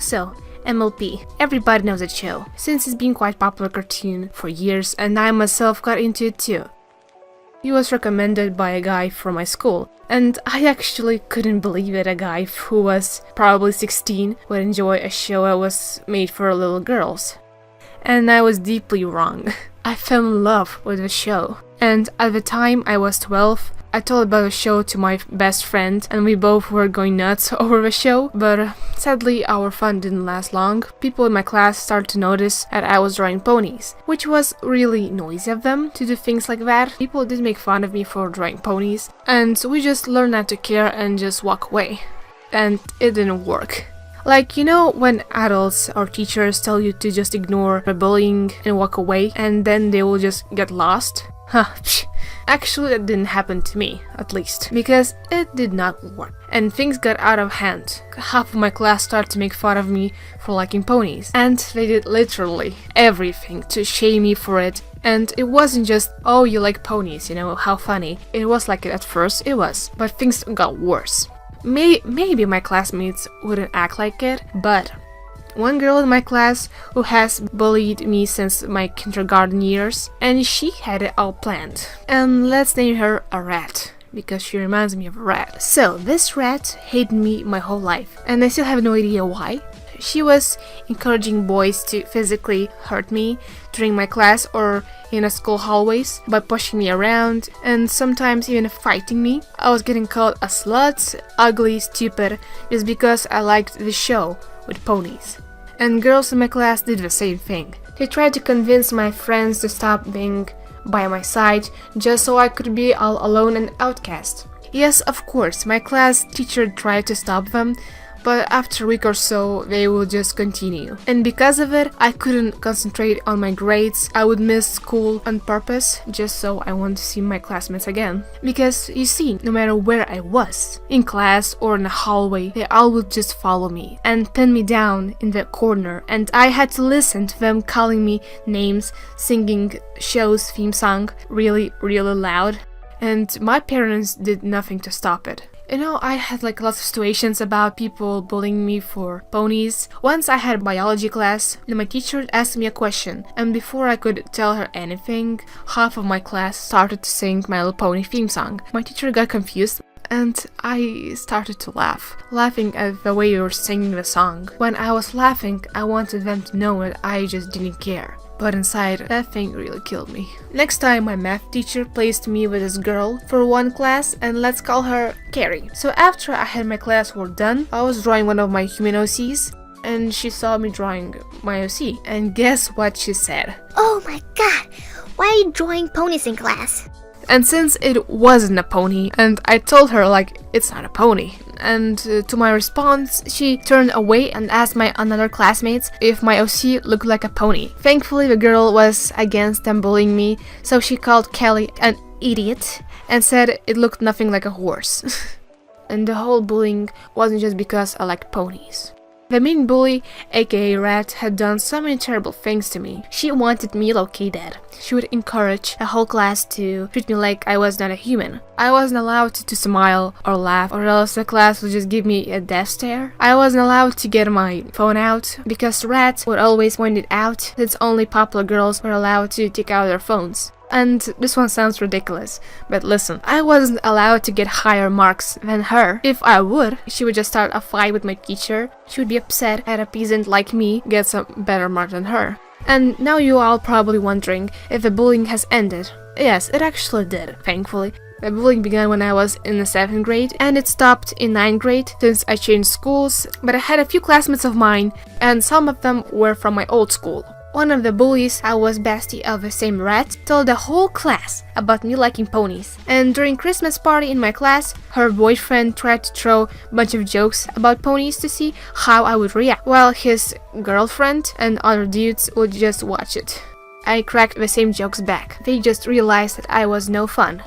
So, MLP. Everybody knows that show, since it's been quite popular cartoon for years and I myself got into it too. It was recommended by a guy from my school, and I actually couldn't believe that a guy who was probably 16 would enjoy a show that was made for little girls. And I was deeply wrong. I fell in love with the show, and at the time I was 12. I told about the show to my best friend and we both were going nuts over the show, but sadly our fun didn't last long. People in my class started to notice that I was drawing ponies, which was really noisy of them to do things like that. People did make fun of me for drawing ponies, and we just learned not to care and just walk away. And it didn't work. Like, you know when adults or teachers tell you to just ignore the bullying and walk away and then they will just get lost? Actually, that didn't happen to me, at least, because it did not work. And things got out of hand. Half of my class started to make fun of me for liking ponies, and they did literally everything to shame me for it. And it wasn't just, oh, you like ponies, you know, how funny. It was like it at first, it was, but things got worse. Maybe my classmates wouldn't act like it, but one girl in my class who has bullied me since my kindergarten years, and she had it all planned. And let's name her a rat, because she reminds me of a rat. So this rat hated me my whole life, and I still have no idea why. She was encouraging boys to physically hurt me during my class or in a school hallways by pushing me around and sometimes even fighting me. I was getting called a slut, ugly, stupid, just because I liked the show with ponies. And girls in my class did the same thing. They tried to convince my friends to stop being by my side just so I could be all alone and outcast. Yes, of course, my class teacher tried to stop them, but after a week or so, they would just continue. And because of it, I couldn't concentrate on my grades. I would miss school on purpose, just so I wanted to see my classmates again. Because, you see, no matter where I was, in class or in the hallway, they all would just follow me and pin me down in the corner, and I had to listen to them calling me names, singing show's theme song really, really loud. And my parents did nothing to stop it. You know, I had like lots of situations about people bullying me for ponies. Once I had a biology class and my teacher asked me a question, and before I could tell her anything, half of my class started to sing My Little Pony theme song. My teacher got confused and I started to laugh, laughing at the way we were singing the song. When I was laughing, I wanted them to know that I just didn't care. But inside, that thing really killed me. Next time, my math teacher placed me with this girl for one class, and let's call her Carrie. So after I had my class work done, I was drawing one of my human OCs, and she saw me drawing my OC. And guess what she said? Oh my god, why are you drawing ponies in class? And since it wasn't a pony, and I told her like, it's not a pony. And to my response, she turned away and asked my another classmates if my OC looked like a pony. Thankfully, the girl was against them bullying me, so she called Kelly an idiot and said it looked nothing like a horse. And the whole bullying wasn't just because I liked ponies. The mean bully, aka Rat, had done so many terrible things to me. She wanted me low-key dead. She would encourage the whole class to treat me like I was not a human. I wasn't allowed to smile or laugh, or else the class would just give me a death stare. I wasn't allowed to get my phone out, because Rat would always point it out that only popular girls were allowed to take out their phones. And this one sounds ridiculous, but listen, I wasn't allowed to get higher marks than her. If I would, she would just start a fight with my teacher. She would be upset that a peasant like me gets a better mark than her. And now you all probably wondering if the bullying has ended. Yes, it actually did, thankfully. The bullying began when I was in the 7th grade, and it stopped in 9th grade since I changed schools, but I had a few classmates of mine, and some of them were from my old school. One of the bullies, I was bestie of the same Rat, told the whole class about me liking ponies. And during Christmas party in my class, her boyfriend tried to throw a bunch of jokes about ponies to see how I would react, while his girlfriend and other dudes would just watch it. I cracked the same jokes back. They just realized that I was no fun.